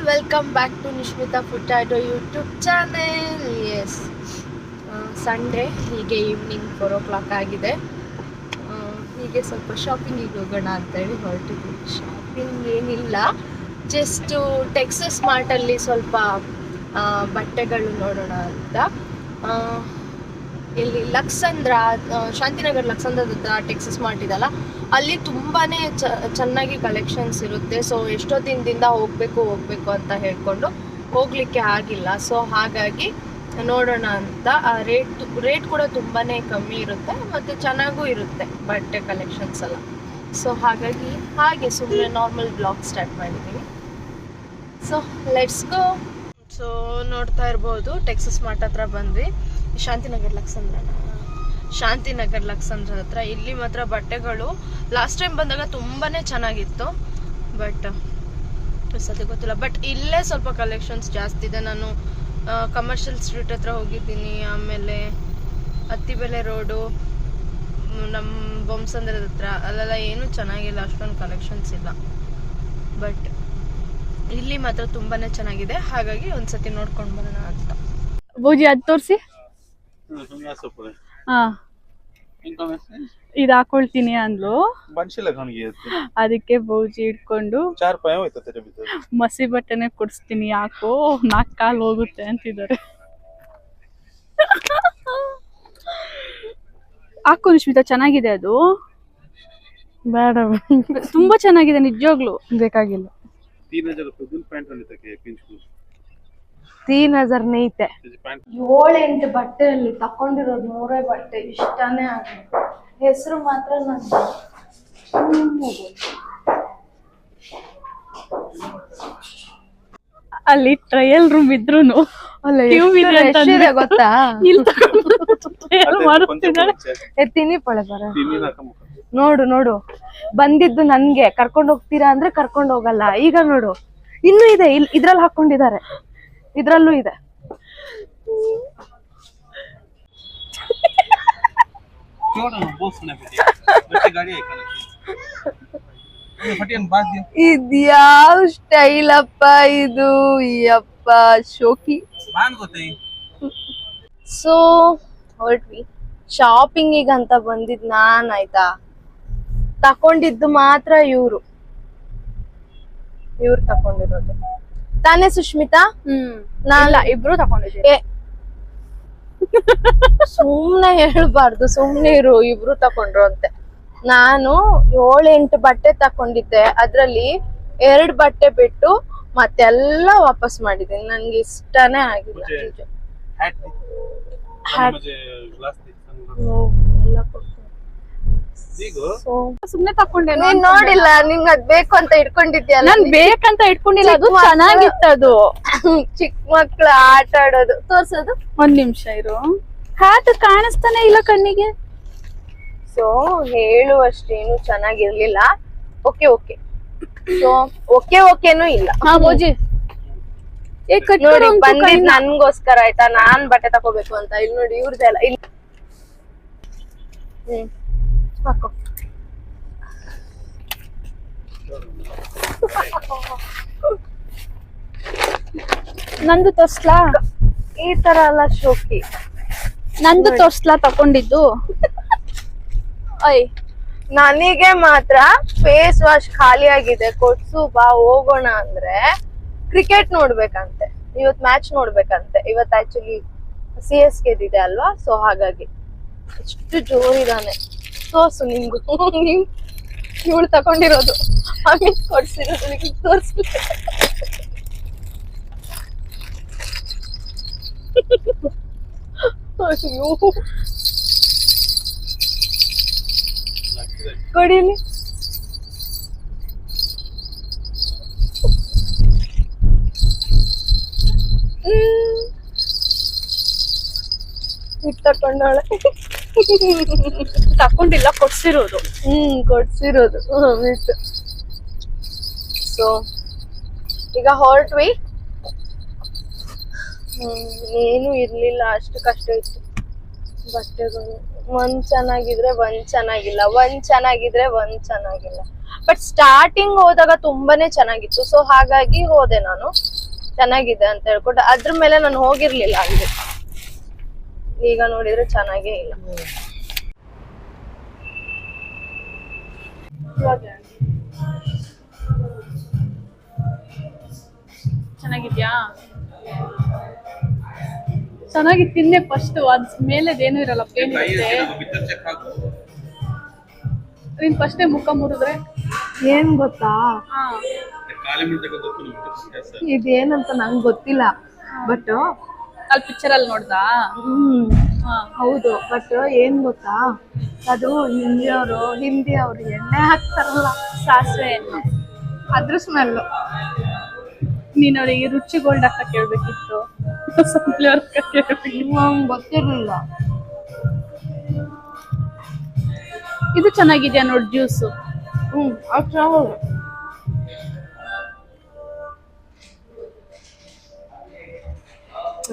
Welcome back to Nishmita potato YouTube channel. Yes, Sunday, ಹೀಗೆ evening 4 o'clock ಆಗಿದೆ. ಹೀಗೆ ಸ್ವಲ್ಪ ಶಾಪಿಂಗಿಗೆ ಹೋಗೋಣ ಅಂತೇಳಿ ಹೊರಟಿದ್ವಿ. ಶಾಪಿಂಗ್ ಏನಿಲ್ಲ, ಜಸ್ಟು ಟೆಕ್ಸಸ್ ಮಾರ್ಟಲ್ಲಿ ಸ್ವಲ್ಪ ಬಟ್ಟೆಗಳು ನೋಡೋಣ ಅಂತ. ಇಲ್ಲಿ ಲಕ್ಸಂದ್ರ, ಶಾಂತಿನಗರ್ ಲಕ್ಸಂದ್ರದ ಟೆಕ್ಸಸ್ ಮಾರ್ಟ್ ಇದಲ್ಲ, ಅಲ್ಲಿ ತುಂಬಾ ಚೆನ್ನಾಗಿ ಕಲೆಕ್ಷನ್ಸ್ ಇರುತ್ತೆ. ಸೊ ಎಷ್ಟೋ ದಿನದಿಂದ ಹೋಗಬೇಕು ಅಂತ ಹೇಳ್ಕೊಂಡು ಹೋಗಲಿಕ್ಕೆ ಆಗಿಲ್ಲ. ಸೊ ಹಾಗಾಗಿ ನೋಡೋಣ ಅಂತ. ರೇಟ್ ಕೂಡ ತುಂಬಾ ಕಮ್ಮಿ ಇರುತ್ತೆ ಮತ್ತು ಚೆನ್ನಾಗೂ ಇರುತ್ತೆ ಬಟ್ಟೆ ಕಲೆಕ್ಷನ್ಸ್ ಎಲ್ಲ. ಸೊ ಹಾಗಾಗಿ ಹಾಗೆ ಸುಮ್ಮನೆ ನಾರ್ಮಲ್ ಬ್ಲಾಗ್ ಸ್ಟಾರ್ಟ್ ಮಾಡಿದ್ದೀವಿ. So let's go. ಸೊ ನೋಡ್ತಾ ಇರ್ಬೋದು, ಟೆಕ್ಸಸ್ ಮಾರ್ಟ್ ಹತ್ರ ಬಂದ್ವಿ. ಶಾಂತಿನಗರ್ ಲಕ್ಸಂದ್ರ ಹತ್ರ. ಇಲ್ಲಿ ಮಾತ್ರ ಬಟ್ಟೆಗಳು ಲಾಸ್ಟ್ ಟೈಮ್ ಬಂದಾಗ ತುಂಬಾನೇ ಚೆನ್ನಾಗಿತ್ತು, ಬಟ್ ಸದ್ಯ ಗೊತ್ತಿಲ್ಲ. ಬಟ್ ಇಲ್ಲೇ ಸ್ವಲ್ಪ ಕಲೆಕ್ಷನ್ಸ್ ಜಾಸ್ತಿ ಇದೆ. ನಾನು ಕಮರ್ಷಿಯಲ್ ಸ್ಟ್ರೀಟ್ ಹತ್ರ ಹೋಗಿದ್ದೀನಿ, ಆಮೇಲೆ ಅತ್ತಿಬೆಲೆ ರೋಡು, ನಮ್ಮ ಬೊಮ್ಮಸಂದ್ರದ ಹತ್ರ, ಅಲ್ಲೆಲ್ಲ ಏನೂ ಚೆನ್ನಾಗಿಲ್ಲ, ಅಷ್ಟೊಂದು ಕಲೆಕ್ಷನ್ಸ್ ಇಲ್ಲ. ಬಟ್ ಇಲ್ಲಿ ಮಾತ್ರ ತುಂಬಾನೇ ಚೆನ್ನಾಗಿದೆ, ಹಾಗಾಗಿ ಒಂದ್ಸತಿ ನೋಡ್ಕೊಂಡು ಬರೋಣ ಅಂತ. ಬೂಜಿ ಅದು ತೋರಿಸಿ. ಇದು ಹಾಕೊಳ್ತೀನಿ ಅಂದ್ಲು, ಅದಕ್ಕೆ ಬೌಜಿ ಇಟ್ಕೊಂಡು ಮಸಿ ಬಟ್ಟೆನೆ ಕೊಡಿಸ್ತೀನಿ ಯಾಕೋ 4 ಕಾಲು ಹೋಗುತ್ತೆ ಅಂತಿದ್ದಾರೆ. ಹಾಕು ನಿಶ್ಮಿತಾ, ಚೆನ್ನಾಗಿದೆ ಅದು. ಬೇಡ, ತುಂಬಾ ಚೆನ್ನಾಗಿದೆ ನಿಜವಾಗ್ಲು. ಬೇಕಾಗಿಲ್ಲ. 3000 ನೈತೆ. 7-8 ಬಟ್ಟೆಯಲ್ಲಿ ತಕೊಂಡಿರೋದು 3 ಬಟ್ಟೆ ಇಷ್ಟಾನೇ ಆಗಿದೆ. ಹೆಸರು ಮಾತ್ರ ನಂದು. ಅಲ್ಲಿ ಟ್ರಯಲ್ ರೂಮ್ ಇದ್ರೂನು ಗೊತ್ತಾ, ತಿನ್ನಿ ಪಳೆ ಬರ. ನೋಡು ಬಂದಿದ್ದು ನನ್ಗೆ ಕರ್ಕೊಂಡ್ ಹೋಗ್ತೀರಾ ಅಂದ್ರೆ ಕರ್ಕೊಂಡ್ ಹೋಗಲ್ಲ. ಈಗ ನೋಡು, ಇನ್ನೂ ಇದೆ, ಇದ್ರಲ್ಲಿ ಹಾಕೊಂಡಿದ್ದಾರೆ, ಇದ್ರಲ್ಲೂ ಇದೆ. ಇದ್ಯಾವ ಸ್ಟೈಲ್ ಅಪ್ಪ ಇದು, ಯಪ್ಪ ಶೋಕಿ. ಸೊ ಹೊರಟ್ವಿ ಶಾಪಿಂಗಿಗೆ ಅಂತ ಬಂದಿದ್ ನಾನ್. ಆಯ್ತಾ, ತಕೊಂಡಿದ್ದು ಮಾತ್ರ ಇವ್ರು ತಕೊಂಡಿರೋದು ತಾನೇ ಸುಷ್ಮಿತಾ? ನಾನ್ ಇಬ್ರು ತಕೊಂಡಿದ್ದೆ. ಸುಮ್ನೆ ಹೇಳ್ಬಾರ್ದು, ಸುಮ್ನೆ ಇರು. ಇಬ್ರು ತಕೊಂಡ್ರು ಅಂತೆ. ನಾನು 7-8 ಬಟ್ಟೆ ತಕೊಂಡಿದ್ದೆ, ಅದ್ರಲ್ಲಿ 2 ಬಟ್ಟೆ ಬಿಟ್ಟು ಮತ್ತೆಲ್ಲ ವಾಪಸ್ ಮಾಡಿದ್ದೀನಿ. ನನ್ಗೆ ಇಷ್ಟನೇ ಆಗಿಲ್ಲ. ಸುಮ್ನೆ ತಕೊಂಡೆ. ನೀನ್ ನೋಡಿಲ್ಲ, ನಿಂಗ್ ಅದ್ ಬೇಕು ಅಂತ ಇಟ್ಕೊಂಡಿದ್ಯಲ್ಲ. ನಾನ್ ಬೇಕಂತ ಇಟ್ಕೊಂಡಿಲ್ಲ, ಅದು ಚೆನ್ನಾಗಿತ್ತು. ಅದು ಚಿಕ್ಕ ಮಕ್ಳು ಆಟ ಆಡೋದು ತೋರ್ಸೋದು. 1 ನಿಮಿಷ ಇರು, ಹ್ಯಾಟ್ ಕಾಣಿಸ್ತಾನೆ ಇಲ್ಲ ಕಣ್ಣಿಗೆ. ಸೊ ಹೇಳುವಷ್ಟೇನು ಚೆನ್ನಾಗಿರ್ಲಿಲ್ಲ. ಓಕೆ ಸೊ ಓಕೆನೂ ಇಲ್ಲ. ಬೋಜಿ ನೋಡಿ, ಬಂದಿದ್ ನನ್ಗೋಸ್ಕರ ಆಯ್ತಾ, ನಾನ್ ಬಟ್ಟೆ ತಕೋಬೇಕು ಅಂತ. ಇಲ್ಲಿ ನೋಡಿ, ಇವ್ರದೆಲ್ಲ ಇಲ್ಲಿ ಹಾಕೋ. ನಂದು ತೋರ್ಸ್ಲಾ? ಈ ತರ ಅಲ್ಲ ಶೋಕಿ, ನಂದು ತೋರ್ಸ್ಲಾ ತಕೊಂಡಿದ್ದು? ನನಗೆ ಮಾತ್ರ ಫೇಸ್ ವಾಶ್ ಖಾಲಿ ಆಗಿದೆ, ಕೊಡ್ಸು ಬಾ ಹೋಗೋಣ ಅಂದ್ರೆ ಕ್ರಿಕೆಟ್ ನೋಡ್ಬೇಕಂತೆ, ಇವತ್ ಮ್ಯಾಚ್ ನೋಡ್ಬೇಕಂತೆ. ಇವತ್ ಆಕ್ಚುಲಿ CSK ಇದೆ ಅಲ್ವಾ, ಸೊ ಹಾಗಾಗಿ ಎಷ್ಟು ಜೋರಿದಾನೆ. ತೋರ್ಸು ನಿಮ್ಗೂ, ಇವಳು ತಕೊಂಡಿರೋದು ಅಮಿತ್ ಕೊಡ್ಸಿರೋದು ನಿಮ್ಗೆ ತೋರ್ಸ್ಲಿ. ಕೊಡಿಲಿ. ತಕೊಂಡವಳೆ. ತಕೊಂಡಿಲ್ಲ, ಕೊಡ್ಸಿರೋದು. ಕೊಡ್ಸಿರೋದು ಮಿತ್. ಸೊ ಈಗ ಹೊರಟ್ವಿ. ಏನು ಇರ್ಲಿಲ್ಲ, ಅಷ್ಟು ಕಷ್ಟ ಇತ್ತು ಬಟ್ಟೆಗಳು. ಒಂದ್ ಚೆನ್ನಾಗಿದ್ರೆ ಒಂದ್ ಚೆನ್ನಾಗಿಲ್ಲ, ಒಂದ್ ಚೆನ್ನಾಗಿದ್ರೆ ಒಂದ್ ಚೆನ್ನಾಗಿಲ್ಲ. ಬಟ್ ಸ್ಟಾರ್ಟಿಂಗ್ ಹೋದಾಗ ತುಂಬಾನೇ ಚೆನ್ನಾಗಿತ್ತು. ಸೊ ಹಾಗಾಗಿ ಹೋದೆ ನಾನು, ಚೆನ್ನಾಗಿದೆ ಅಂತ ಹೇಳ್ಕೊಟ್ಟು. ಅದ್ರ ಮೇಲೆ ನಾನು ಹೋಗಿರ್ಲಿಲ್ಲ ಅಲ್ಲಿ. ಈಗ ನೋಡಿದ್ರೆ ಚೆನ್ನಾಗೇ ಇಲ್ಲ. ಚೆನ್ನಾಗಿದ್ಯಾ? ಚೆನ್ನಾಗಿ ತಿನ್ನೆ ಫಸ್ಟ್, ಅದ್ ಮೇಲೆದೇನು ಇರಲ್ಲ, ಪ್ಲೇನ್ ಇರುತ್ತೆ. ನೀನ್ ಫಸ್ಟೇ ಮುಖ ಮುರಿದ್ರೆ ಏನ್ ಗೊತ್ತಾ, ಇದೇನಂತ ನಂಗೆ ಗೊತ್ತಿಲ್ಲ, ಬಟ್ ಅಲ್ಲಿ ಪಿಕ್ಚರ್ ಅಲ್ಲಿ ನೋಡ್ದಾ? ಹೌದು. ಬಟ್ ಏನ್ ಗೊತ್ತಾ, ಅದು ಹಿಂದಿ ಅವ್ರು ಎಣ್ಣೆ ಹಾಕ್ತಾರಲ್ಲ, ಸಾಸಿವೆ ಎಣ್ಣೆ, ಅದ್ರ ಸ್ಮೆಲ್. ನೀನ್ ಅವರಿಗೆ ರುಚಿ ಗೋಲ್ಡ್ ಹಾಕ ಕೇಳ್ಬೇಕಿತ್ತು, ಗೊತ್ತಿರ್ಲಿಲ್ಲ. ಇದು ಚೆನ್ನಾಗಿದ್ಯಾ ನೋಡಿ ಜ್ಯೂಸು.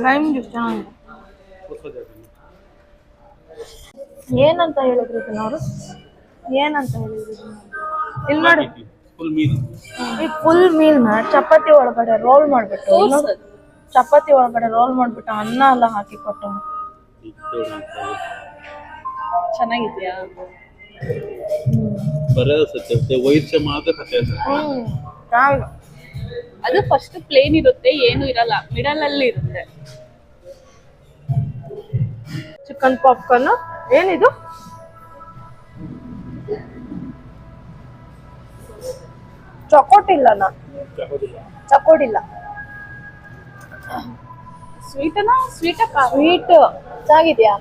ಲೈಮ್ ಜ್ಯೂಸ್ ಚೆನ್ನಾಗಿದೆ. ಏನಂತ ಹೇಳಿದ್ರು ಅವರು, ಏನಂತ ಹೇಳಿದ್ರು ಇಲ್ಲಿ ನೋಡಿ, ಫುಲ್ ಮೀಲ್ ನ ಚಪಾತಿ ಒಳಗಡೆ ರೋಲ್ ಮಾಡ್ಬಿಟ್ಟು, ಚಪಾತಿ ಒಳಗಡೆ ರೋಲ್ ಮಾಡ್ಬಿಟ್ಟು ಅನ್ನ ಎಲ್ಲ ಹಾಕಿ ಕೊಟ್ಟು. ಚೆನ್ನಾಗಿದ್ಯಾ? ಅದು ಫಸ್ಟ್ ಪ್ಲೇನ್ ಇರುತ್ತೆ, ಏನು ಇರಲ್ಲ, ಮಿಡಲ್ ಅಲ್ಲಿ ಇರುತ್ತೆ. Chicken popcorn. ಏನಿದು? ಚಕೋಟಿಲ್ಲ, ಚಕೋಟಿಲ್ಲ. ಸ್ವೀಟನಾ? ಸ್ವೀಟ್ ಚೆನ್ನಾಗಿದ್ಯಾ?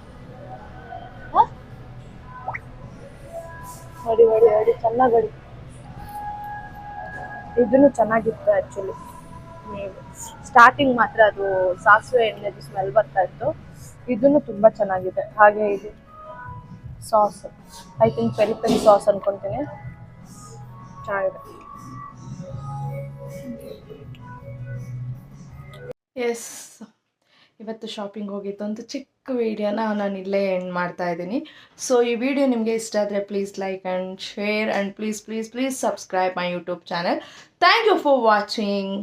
ನೋಡಿ ನೋಡಿ ನೋಡಿ, ಚೆನ್ನಾಗಿ. ಇದನ್ನು ಚೆನ್ನಾಗಿತ್ತು ಆಕ್ಚುಲಿ. ಸ್ಟಾರ್ಟಿಂಗ್ ಮಾತ್ರ ಅದು ಸಾಸಿವೆ ಎಣ್ಣೆದು ಸ್ಮೆಲ್ ಬರ್ತಾ ಇತ್ತು. ಇದನ್ನು ತುಂಬಾ ಚೆನ್ನಾಗಿದೆ. ಹಾಗೆ ಇದು sauce, I think peri peri sauce ಅನ್ಕೊಂತೀನಿ, ಚೆನ್ನಾಗಿದೆ. ಎಸ್, ಇವತ್ತು ಶಾಪಿಂಗ್ ಹೋಗಿತ್ತು ಒಂದು ಚಿಕ್ಕ ವಿಡಿಯೋನ ನಾನು ಇಲ್ಲೇ ಎಂಡ್ ಮಾಡ್ತಾ ಇದ್ದೀನಿ. ಸೊ ಈ ವಿಡಿಯೋ ನಿಮಗೆ ಇಷ್ಟ ಆದರೆ please like and share and please subscribe my YouTube channel. Thank you for watching.